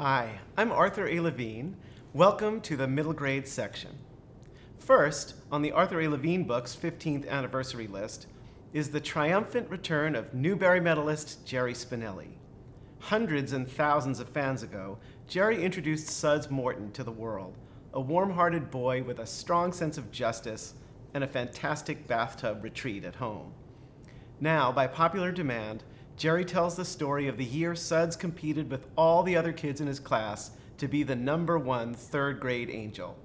Hi, I'm Arthur A. Levine. Welcome to the middle grade section. First, on the Arthur A. Levine book's 15th anniversary list is the triumphant return of Newbery medalist Jerry Spinelli. Hundreds and thousands of fans ago, Jerry introduced Suds Morton to the world, a warm-hearted boy with a strong sense of justice and a fantastic bathtub retreat at home. Now, by popular demand, Jerry tells the story of the year Suds competed with all the other kids in his class to be the #1 third-grade angel.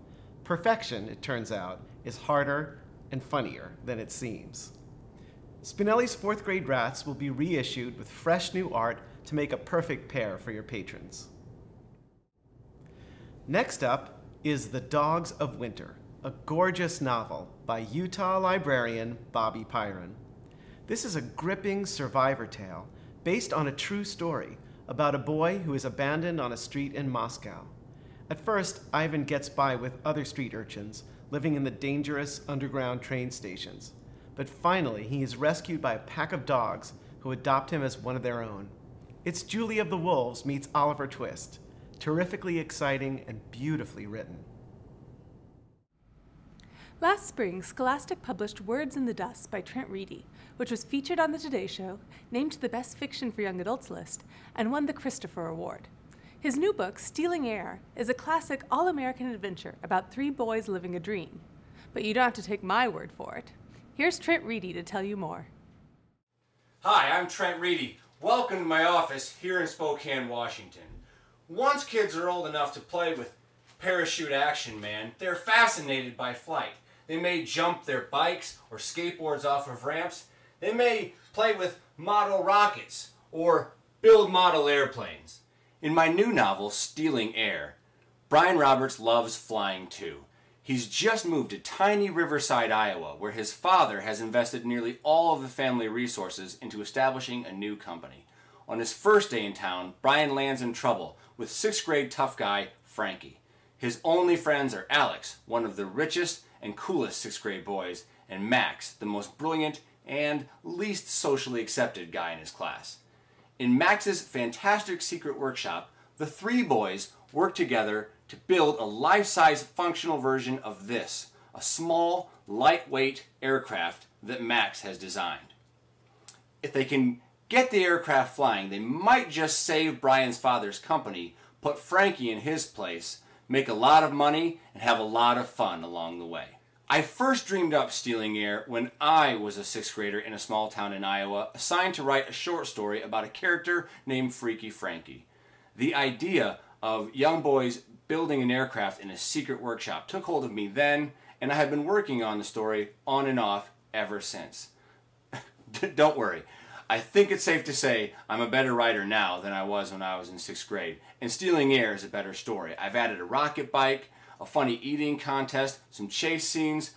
Perfection, it turns out, is harder and funnier than it seems. Spinelli's fourth-grade Rats will be reissued with fresh new art to make a perfect pair for your patrons. Next up is The Dogs of Winter, a gorgeous novel by Utah librarian Bobby Pyron. This is a gripping survivor tale based on a true story about a boy who is abandoned on a street in Moscow. At first, Ivan gets by with other street urchins living in the dangerous underground train stations. But finally, he is rescued by a pack of dogs who adopt him as one of their own. It's Julie of the Wolves meets Oliver Twist. Terrifically exciting and beautifully written. Last spring, Scholastic published Words in the Dust by Trent Reedy, which was featured on the Today Show, named to the Best Fiction for Young Adults list, and won the Christopher Award. His new book, Stealing Air, is a classic all-American adventure about 3 boys living a dream. But you don't have to take my word for it. Here's Trent Reedy to tell you more. Hi, I'm Trent Reedy. Welcome to my office here in Spokane, Washington. Once kids are old enough to play with Parachute Action Man, they're fascinated by flight. They may jump their bikes or skateboards off of ramps. They may play with model rockets or build model airplanes. In my new novel, Stealing Air, Brian Roberts loves flying too. He's just moved to tiny Riverside, Iowa, where his father has invested nearly all of the family resources into establishing a new company. On his first day in town, Brian lands in trouble with 6th grade tough guy, Frankie. His only friends are Alex, one of the richest and coolest 6th grade boys, and Max, the most brilliant and least socially accepted guy in his class. In Max's fantastic secret workshop, the 3 boys work together to build a life-size functional version of this, a small, lightweight aircraft that Max has designed. If they can get the aircraft flying, they might just save Brian's father's company, put Frankie in his place, make a lot of money, and have a lot of fun along the way. I first dreamed up Stealing Air when I was a 6th grader in a small town in Iowa, assigned to write a short story about a character named Freaky Frankie. The idea of young boys building an aircraft in a secret workshop took hold of me then, and I have been working on the story on and off ever since. Don't worry. I think it's safe to say I'm a better writer now than I was when I was in 6th grade, and Stealing Air is a better story. I've added a rocket bike, a funny eating contest, some chase scenes,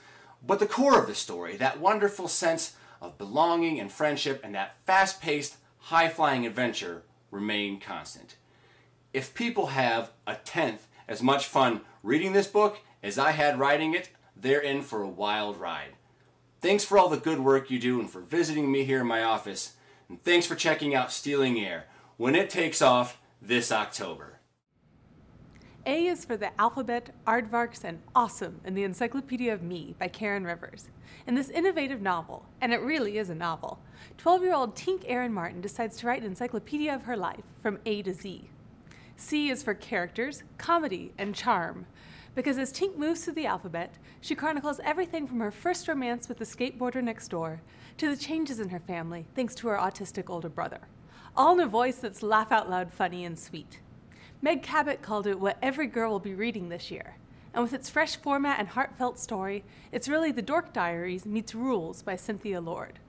but the core of the story, that wonderful sense of belonging and friendship and that fast-paced, high-flying adventure remain constant. If people have a tenth as much fun reading this book as I had writing it, they're in for a wild ride. Thanks for all the good work you do and for visiting me here in my office. And thanks for checking out Stealing Air when it takes off this October. A is for the alphabet, aardvarks, and awesome in the Encyclopedia of Me by Karen Rivers. In this innovative novel, and it really is a novel, 12-year-old Tink Erin Martin decides to write an encyclopedia of her life from A to Z. C is for characters, comedy, and charm, because as Tink moves through the alphabet, she chronicles everything from her first romance with the skateboarder next door to the changes in her family thanks to her autistic older brother, all in a voice that's laugh-out-loud funny and sweet. Meg Cabot called it what every girl will be reading this year, and with its fresh format and heartfelt story, it's really the Dork Diaries meets Rules by Cynthia Lord.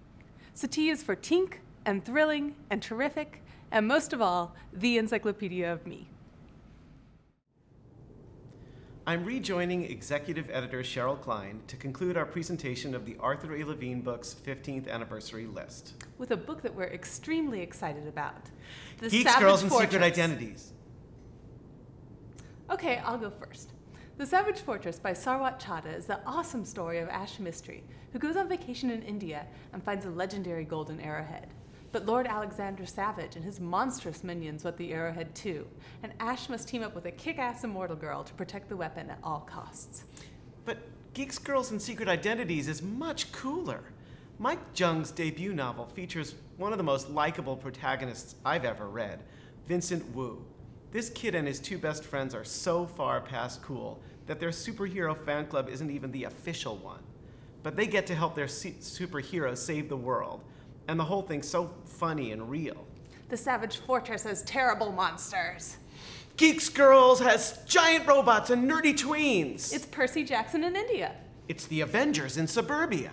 So T is for Tink, and thrilling, and terrific, and most of all, the Encyclopedia of Me. I'm rejoining Executive Editor Cheryl Klein to conclude our presentation of the Arthur A. Levine book's 15th anniversary list. With a book that we're extremely excited about. Geeks, Girls, and Secret Identities. Okay, I'll go first. The Savage Fortress by Sarwat Chadha is the awesome story of Ash Mistry, who goes on vacation in India and finds a legendary golden arrowhead. But Lord Alexander Savage and his monstrous minions want the arrowhead too, and Ash must team up with a kick-ass immortal girl to protect the weapon at all costs. But Geeks, Girls, and Secret Identities is much cooler. Mike Jung's debut novel features one of the most likable protagonists I've ever read, Vincent Wu. This kid and his two best friends are so far past cool that their superhero fan club isn't even the official one. But they get to help their superhero save the world, and the whole thing's so funny and real. The Savage Fortress has terrible monsters. Geeks Girls has giant robots and nerdy tweens. It's Percy Jackson in India. It's the Avengers in suburbia.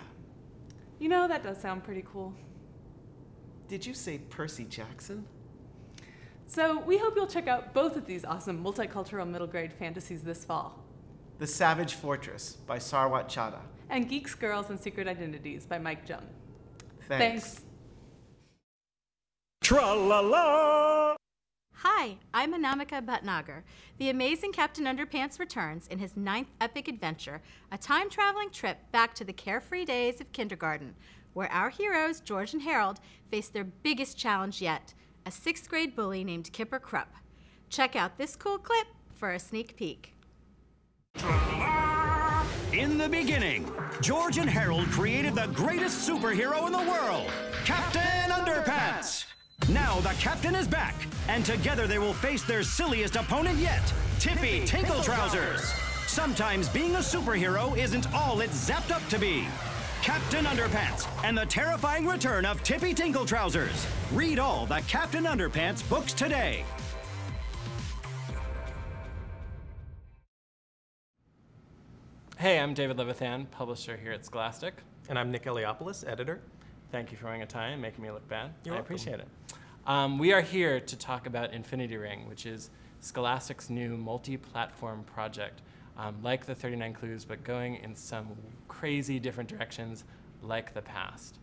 You know, that does sound pretty cool. Did you say Percy Jackson? So we hope you'll check out both of these awesome multicultural middle grade fantasies this fall. The Savage Fortress by Sarwat Chadha. And Geeks, Girls, and Secret Identities by Mike Jung. Thanks. Tra-la-la! Hi, I'm Anamika Bhatnagar. The amazing Captain Underpants returns in his 9th epic adventure, a time-traveling trip back to the carefree days of kindergarten, where our heroes, George and Harold, face their biggest challenge yet, a 6th grade bully named Kipper Krupp. Check out this cool clip for a sneak peek. In the beginning, George and Harold created the greatest superhero in the world, Captain Underpants. Now the captain is back, and together they will face their silliest opponent yet, Tippy Tinkletrousers. Sometimes being a superhero isn't all it's zapped up to be. Captain Underpants and the terrifying return of Tippy Tinkletrousers. Read all the Captain Underpants books today. Hey, I'm David Levithan, publisher here at Scholastic. And I'm Nick Eliopoulos, editor. Thank you for wearing a tie and making me look bad. You're I welcome. appreciate it. We are here to talk about Infinity Ring, which is Scholastic's new multi-platform project, like the 39 Clues, but going in some crazy different directions like the past.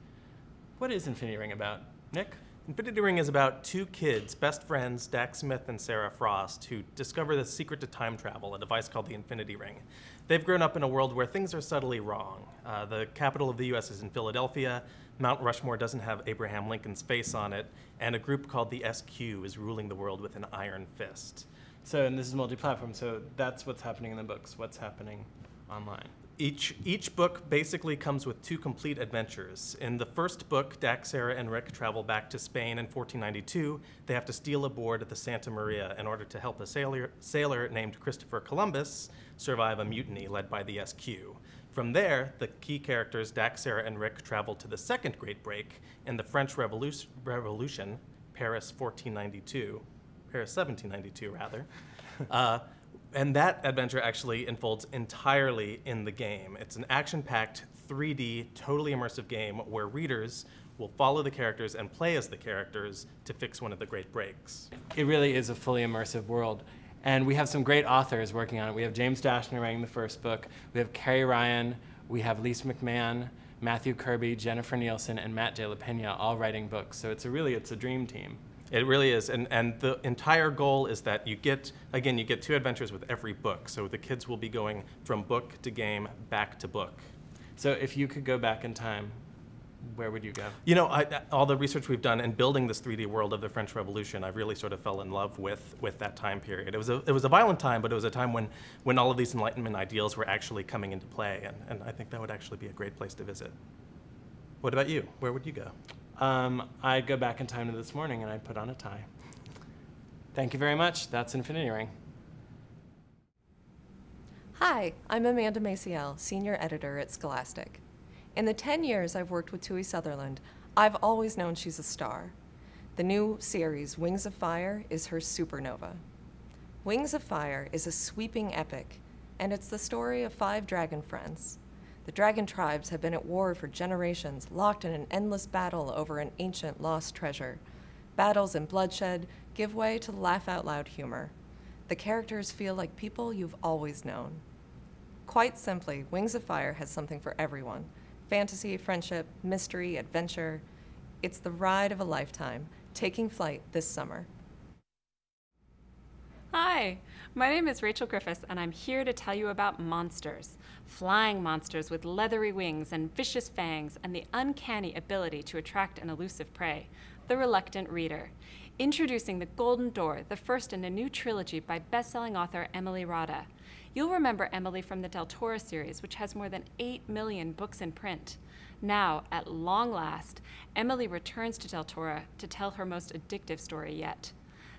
What is Infinity Ring about? Nick? Infinity Ring is about two kids, best friends, Dax Smith and Sarah Frost, who discover the secret to time travel, a device called the Infinity Ring. They've grown up in a world where things are subtly wrong. The capital of the U.S. is in Philadelphia, Mount Rushmore doesn't have Abraham Lincoln's face on it, and a group called the SQ is ruling the world with an iron fist. So, and this is multi-platform, so that's what's happening in the books. What's happening online? Each book basically comes with two complete adventures. In the first book, Dax, Sarah, and Rick travel back to Spain in 1492. They have to steal aboard the Santa Maria in order to help a sailor named Christopher Columbus survive a mutiny led by the SQ. From there, the key characters, Dax, Sarah, and Rick, travel to the Second Great Break in the French Revolution, Paris 1792 rather. And that adventure actually unfolds entirely in the game. It's an action-packed, 3D, totally immersive game where readers will follow the characters and play as the characters to fix one of the great breaks. It really is a fully immersive world. And we have some great authors working on it. We have James Dashner writing the first book. We have Carrie Ryan. We have Lisa McMahon, Matthew Kirby, Jennifer Nielsen, and Matt De La Pena all writing books. So it's a dream team. It really is, and the entire goal is that you get two adventures with every book, so the kids will be going from book to game, back to book. So if you could go back in time, where would you go? You know, all the research we've done in building this 3D world of the French Revolution, I really sort of fell in love with that time period. It was a violent time, but it was a time when all of these Enlightenment ideals were actually coming into play, and I think that would actually be a great place to visit. What about you? Where would you go? I'd go back in time to this morning and I'd put on a tie. Thank you very much. That's Infinity Ring. Hi, I'm Amanda Maciel, Senior Editor at Scholastic. In the 10 years I've worked with Tui Sutherland, I've always known she's a star. The new series, Wings of Fire, is her supernova. Wings of Fire is a sweeping epic, and it's the story of 5 dragon friends. The dragon tribes have been at war for generations, locked in an endless battle over an ancient lost treasure. Battles and bloodshed give way to laugh-out-loud humor. The characters feel like people you've always known. Quite simply, Wings of Fire has something for everyone. Fantasy, friendship, mystery, adventure. It's the ride of a lifetime, taking flight this summer. Hi, my name is Rachel Griffiths, and I'm here to tell you about monsters. Flying monsters with leathery wings and vicious fangs and the uncanny ability to attract an elusive prey. The Reluctant Reader. Introducing The Golden Door, the first in a new trilogy by best-selling author Emily Rada. You'll remember Emily from the Del Toro series, which has more than 8 million books in print. Now, at long last, Emily returns to Del Toro to tell her most addictive story yet.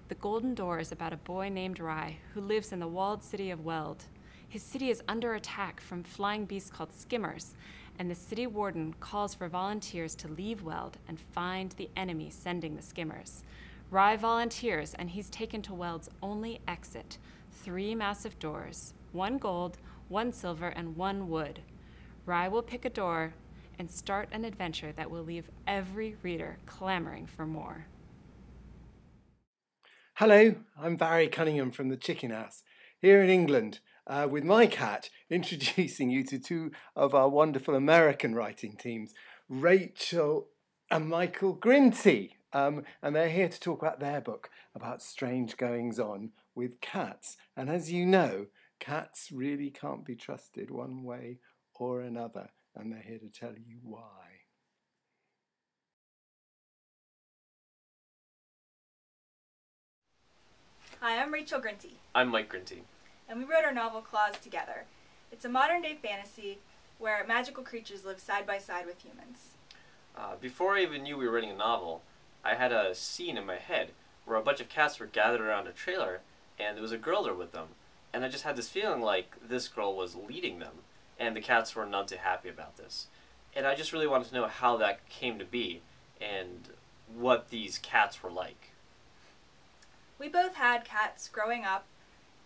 The Golden Door is about a boy named Rye who lives in the walled city of Weld. His city is under attack from flying beasts called skimmers, and the city warden calls for volunteers to leave Weld and find the enemy sending the skimmers. Rye volunteers, and he's taken to Weld's only exit, 3 massive doors, 1 gold, 1 silver, and 1 wood. Rye will pick a door and start an adventure that will leave every reader clamoring for more. Hello, I'm Barry Cunningham from the Chicken House, here in England, with my cat, introducing you to 2 of our wonderful American writing teams, Rachel and Michael Grinty. And they're here to talk about their book about strange goings-on with cats. And as you know, cats really can't be trusted one way or another, and they're here to tell you why. Hi, I'm Rachel Grinty. I'm Mike Grinty. And we wrote our novel Claws together. It's a modern-day fantasy where magical creatures live side by side with humans. Before I even knew we were writing a novel, I had a scene in my head where a bunch of cats were gathered around a trailer and there was a girl there with them. And I just had this feeling like this girl was leading them, and the cats were none too happy about this. And I just really wanted to know how that came to be and what these cats were like. We both had cats growing up,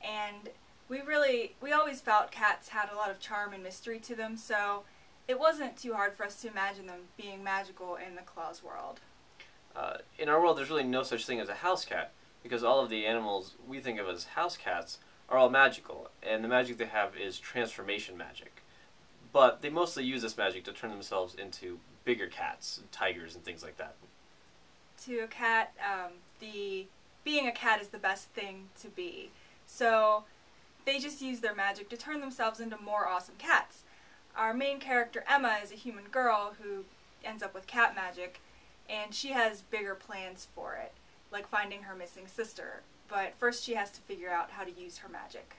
and we always felt cats had a lot of charm and mystery to them, so it wasn't too hard for us to imagine them being magical in the Claws world. In our world, there's really no such thing as a house cat, because all of the animals we think of as house cats are all magical, and the magic they have is transformation magic. But they mostly use this magic to turn themselves into bigger cats, tigers, and things like that. To a cat, being a cat is the best thing to be. So they just use their magic to turn themselves into more awesome cats. Our main character, Emma, is a human girl who ends up with cat magic, and she has bigger plans for it, like finding her missing sister. But first she has to figure out how to use her magic.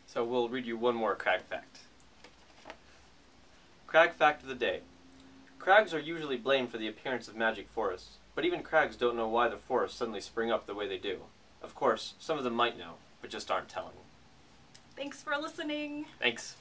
So we'll read you one more crag fact. Crag fact of the day. Crags are usually blamed for the appearance of magic forests, but even crags don't know why the forests suddenly spring up the way they do. Of course, some of them might know, but just aren't telling. Thanks for listening. Thanks.